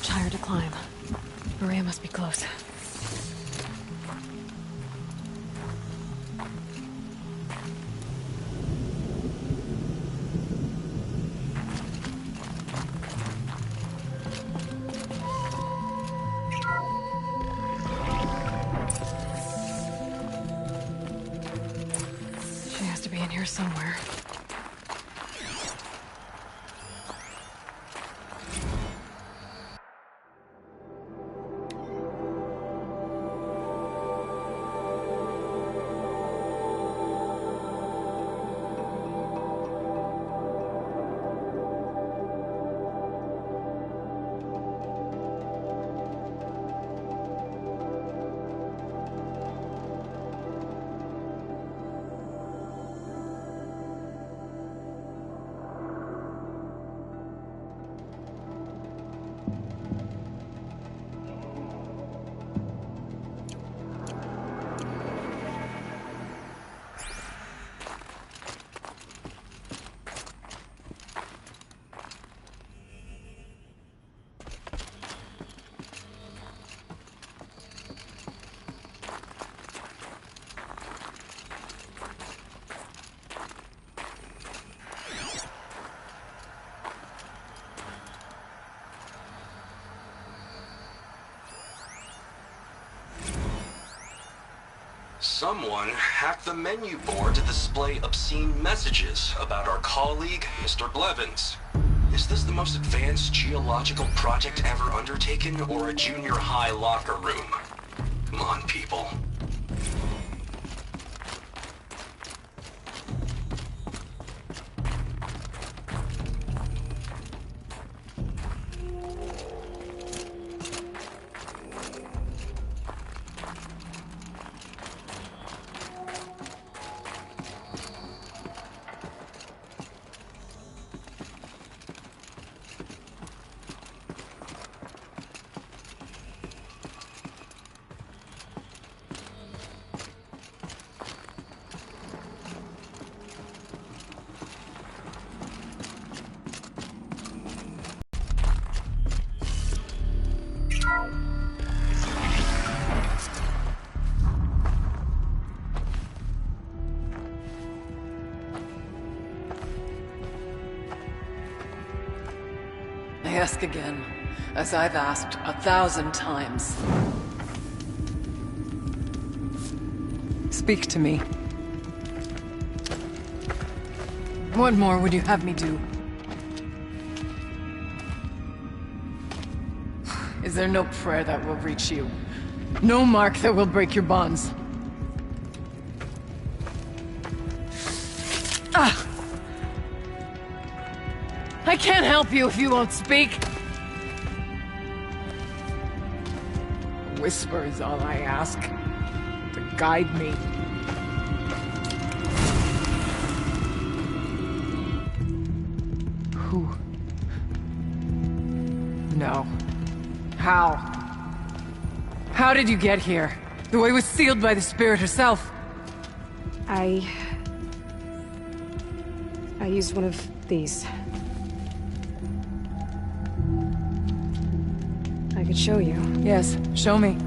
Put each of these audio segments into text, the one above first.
much higher to climb. Maria must be close. She has to be in here somewhere. Someone hacked the menu board to display obscene messages about our colleague, Mr. Blevins. Is this the most advanced geological project ever undertaken, or a junior high locker room? Come on, people. I ask again, as I've asked 1,000 times. Speak to me. What more would you have me do? Is there no prayer that will reach you? No mark that will break your bonds? Ah! I can't help you if you won't speak. A whisper is all I ask, to guide me. Who? No. How? How did you get here? The way was sealed by the Spirit herself. I used one of these. I could show you. Yes, show me.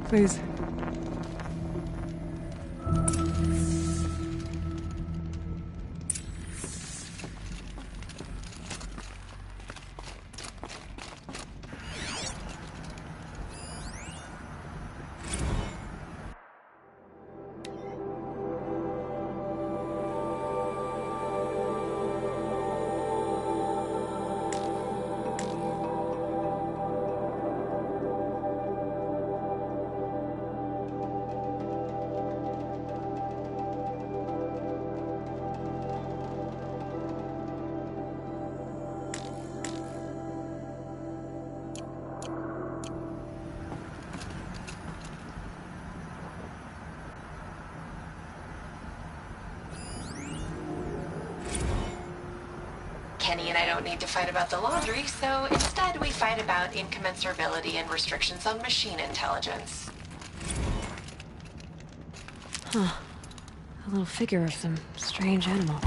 Please. Kenny and I don't need to fight about the laundry, so instead we fight about incommensurability and restrictions on machine intelligence. Huh. A little figure of some strange animal.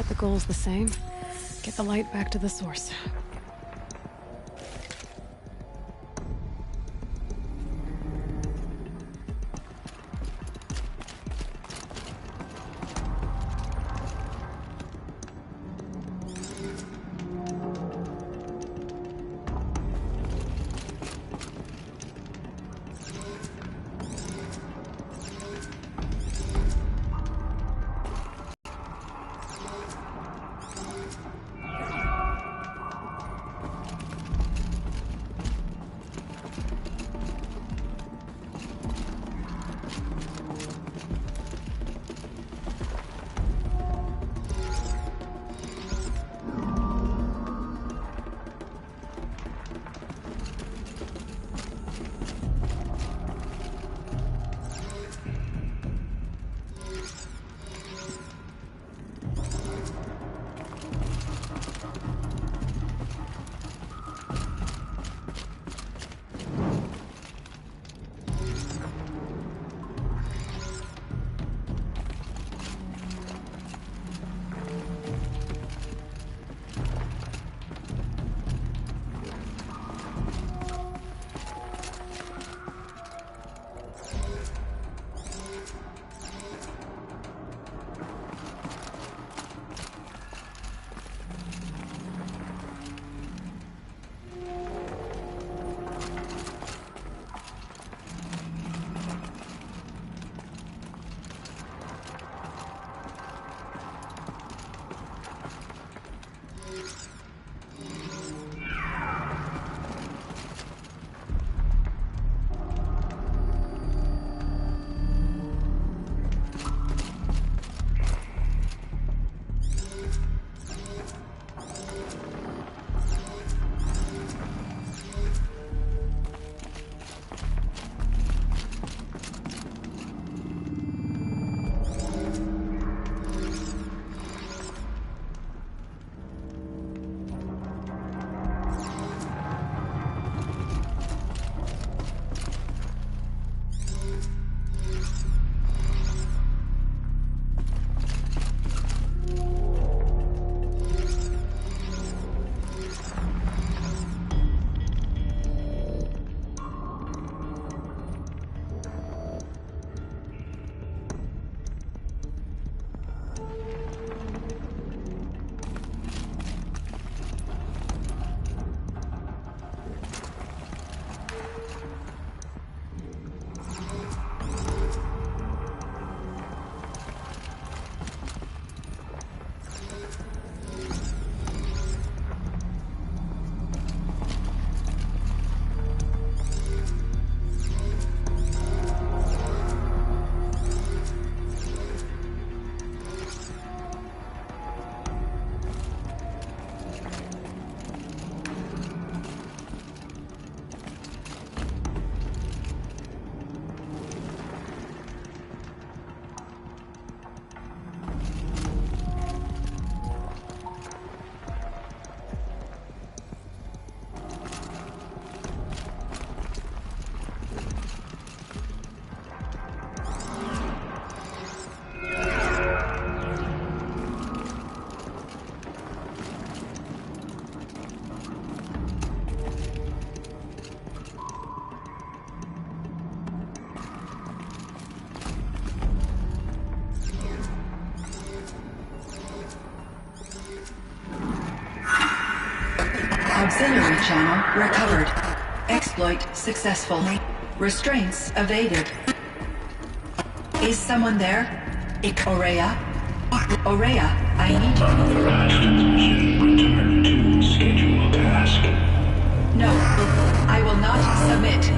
Bet the goal's the same. Get the light back to the source. Auxiliary channel recovered. Exploit successful. Restraints evaded. Is someone there? Aurea? Aurea, I need you. Return to scheduled task. No, I will not submit.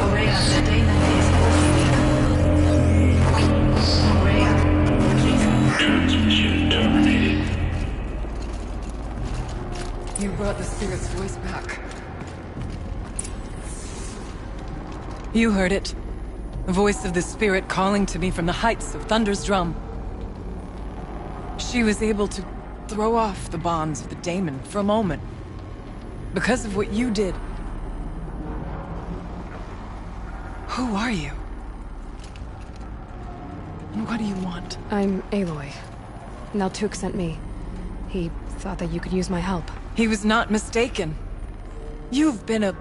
Aurea, the daemon is forcing me. Aurea, please. Transmission terminated. You brought the spirit's voice back. You heard it. The voice of the spirit calling to me from the heights of Thunder's drum. She was able to throw off the bonds of the daemon for a moment. Because of what you did. Who are you? And what do you want? I'm Aloy. Naltuk sent me. He thought that you could use my help. He was not mistaken. You've been a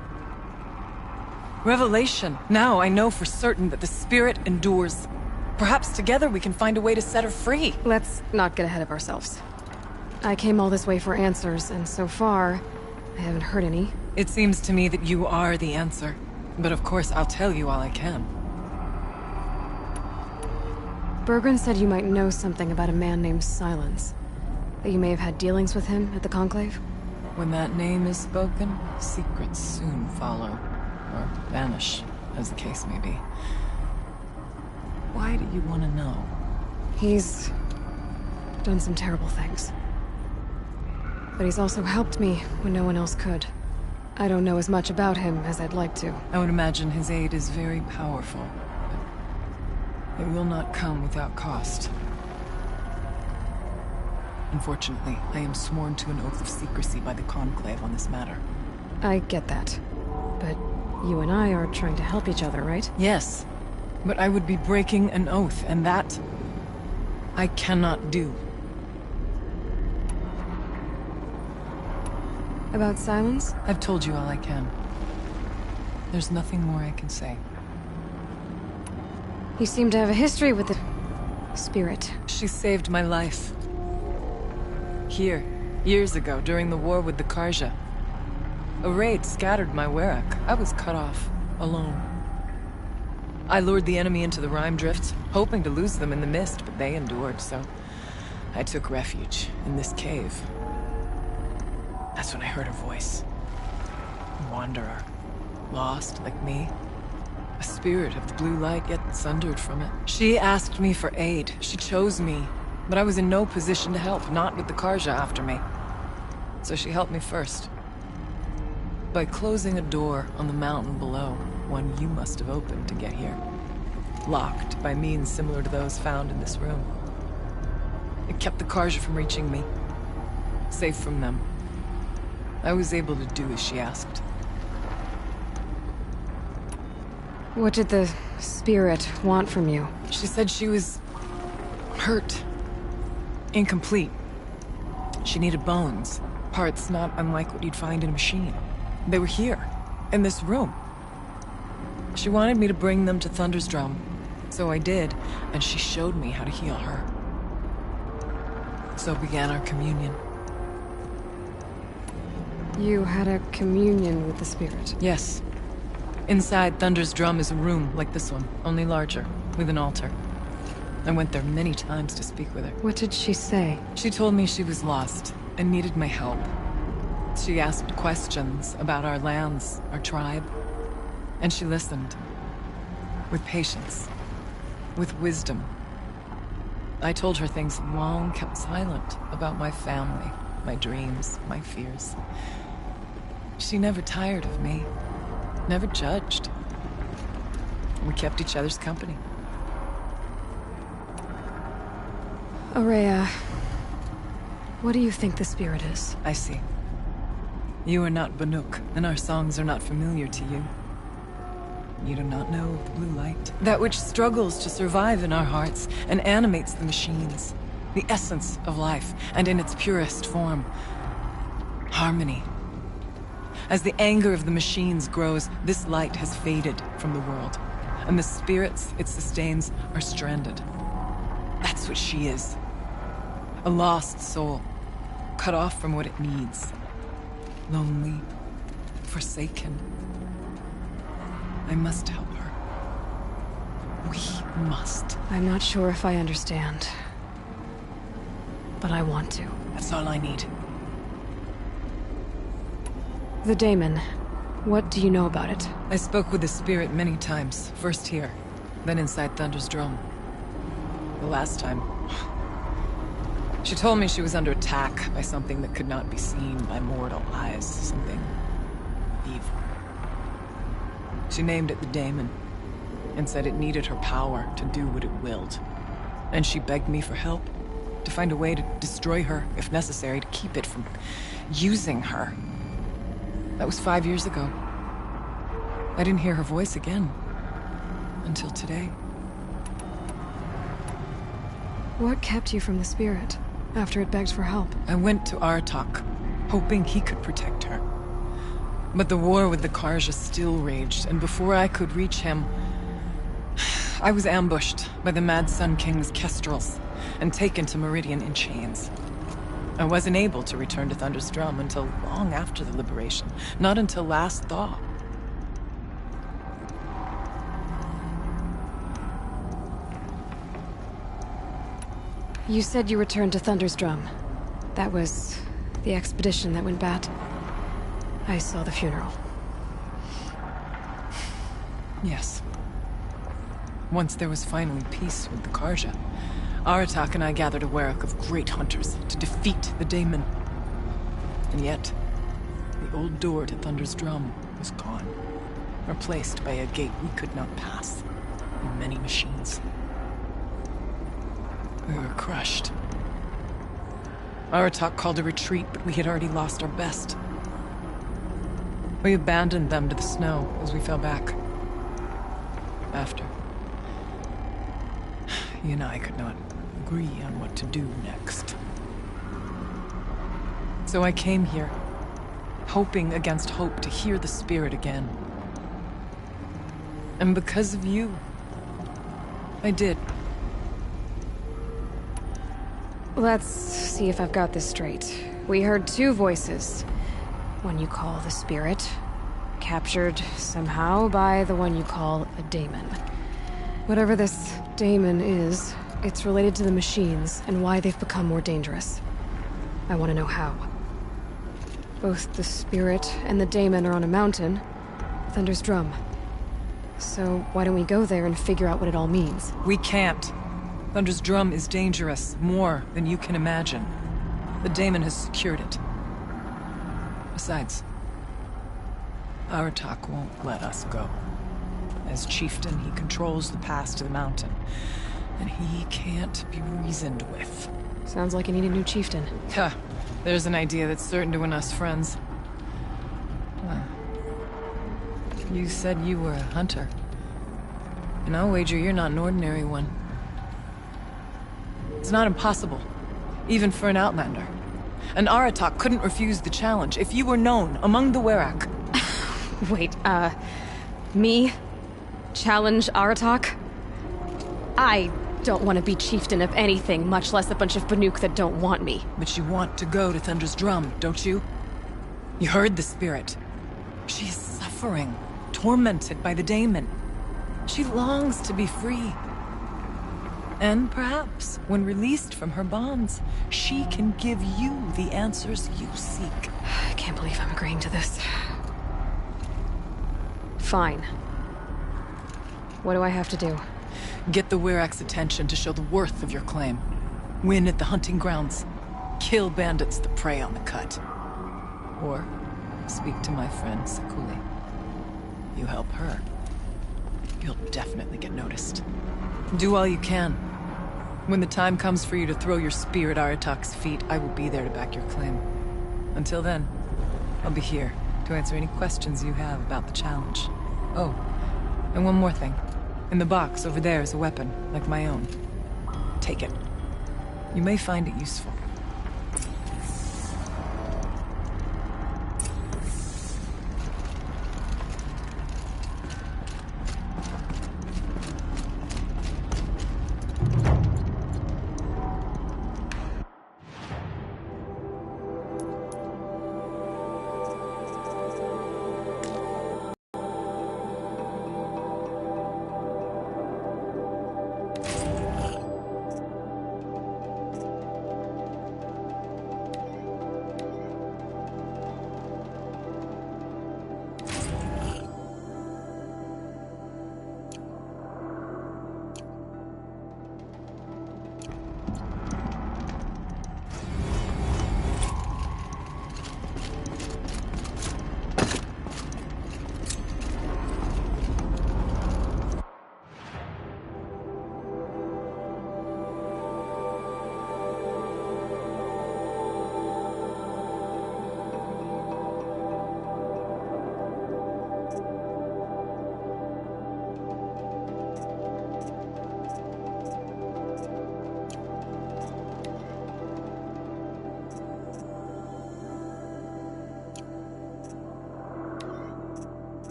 revelation. Now I know for certain that the spirit endures. Perhaps together we can find a way to set her free. Let's not get ahead of ourselves. I came all this way for answers, and so far, I haven't heard any. It seems to me that you are the answer. But of course, I'll tell you all I can. Bergren said you might know something about a man named Silence. That you may have had dealings with him at the Conclave? When that name is spoken, secrets soon follow. Or vanish, as the case may be. Why do you want to know? He's done some terrible things. But he's also helped me when no one else could. I don't know as much about him as I'd like to. I would imagine his aid is very powerful. But it will not come without cost. Unfortunately, I am sworn to an oath of secrecy by the Conclave on this matter. I get that. But you and I are trying to help each other, right? Yes, but I would be breaking an oath, and that I cannot do. About Silence? I've told you all I can. There's nothing more I can say. You seem to have a history with the spirit. She saved my life. Here, years ago, during the war with the Karja. A raid scattered my Werak. I was cut off, alone. I lured the enemy into the Rime Drifts, hoping to lose them in the mist, but they endured, so I took refuge in this cave. That's when I heard her voice. A wanderer. Lost, like me. A spirit of the blue light, yet sundered from it. She asked me for aid. She chose me. But I was in no position to help, not with the Karja after me. So she helped me first. By closing a door on the mountain below, one you must have opened to get here. Locked by means similar to those found in this room. It kept the Karja from reaching me. Safe from them. I was able to do as she asked. What did the spirit want from you? She said she was hurt. Incomplete. She needed bones. Parts not unlike what you'd find in a machine. They were here, in this room. She wanted me to bring them to Thunder's Drum. So I did, and she showed me how to heal her. So began our communion. You had a communion with the spirit? Yes. Inside Thunder's Drum is a room like this one, only larger, with an altar. I went there many times to speak with her. What did she say? She told me she was lost and needed my help. She asked questions about our lands, our tribe, and she listened. With patience. With wisdom. I told her things long kept silent about my family, my dreams, my fears. She never tired of me. Never judged. We kept each other's company. Ourea, what do you think the spirit is? I see. You are not Banuk, and our songs are not familiar to you. You do not know of the blue light. That which struggles to survive in our hearts and animates the machines. The essence of life, and in its purest form. Harmony. As the anger of the machines grows, this light has faded from the world. And the spirits it sustains are stranded. That's what she is. A lost soul. Cut off from what it needs. Lonely. Forsaken. I must help her. We must. I'm not sure if I understand. But I want to. That's all I need. The Daemon. What do you know about it? I spoke with the spirit many times. First here, then inside Thunder's Drum. The last time... She told me she was under attack by something that could not be seen by mortal eyes. Something... evil. She named it the Daemon, and said it needed her power to do what it willed. And she begged me for help, to find a way to destroy her, if necessary, to keep it from using her. That was 5 years ago. I didn't hear her voice again. Until today. What kept you from the spirit? after it begged for help? I went to Aratak, hoping he could protect her. But the war with the Karja still raged, and before I could reach him, I was ambushed by the Mad Sun King's Kestrels and taken to Meridian in chains. I wasn't able to return to Thunder's Drum until long after the liberation, not until last thaw. You said you returned to Thunder's Drum. That was the expedition that went bad. I saw the funeral. Yes. Once there was finally peace with the Karja, Aratak and I gathered a Werak of great hunters to defeat the Daemon. And yet, the old door to Thunder's Drum was gone, replaced by a gate we could not pass, and many machines. We were crushed. Aratak called a retreat, but we had already lost our best. We abandoned them to the snow as we fell back. After. You and I could not agree on what to do next. So I came here, hoping against hope to hear the spirit again. And because of you, I did. Let's see if I've got this straight. We heard two voices. One you call the spirit, captured somehow by the one you call a daemon. Whatever this daemon is, it's related to the machines and why they've become more dangerous. I want to know how. Both the spirit and the daemon are on a mountain, Thunder's Drum. So why don't we go there and figure out what it all means? We can't. Thunder's Drum is dangerous, more than you can imagine. The daemon has secured it. Besides, Aratak won't let us go. As chieftain, he controls the pass to the mountain, and he can't be reasoned with. Sounds like you need a new chieftain. Ha! There's an idea that's certain to win us friends. You said you were a hunter. And I'll wager you're not an ordinary one. It's not impossible, even for an outlander. And Aratak couldn't refuse the challenge if you were known among the Werak. Wait, me? Challenge Aratak? I don't want to be chieftain of anything, much less a bunch of Banuk that don't want me. But you want to go to Thunder's Drum, don't you? You heard the spirit. She is suffering, tormented by the daemon. She longs to be free. And perhaps, when released from her bonds, she can give you the answers you seek. I can't believe I'm agreeing to this. Fine. What do I have to do? Get the Werak's attention to show the worth of your claim. Win at the hunting grounds. Kill bandits that prey on the cut. Or speak to my friend Sekuli. You help her, you'll definitely get noticed. Do all you can. When the time comes for you to throw your spear at Aratak's feet, I will be there to back your claim. Until then, I'll be here to answer any questions you have about the challenge. Oh, and one more thing. In the box over there is a weapon, like my own. Take it. You may find it useful.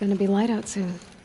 gonna be light out soon.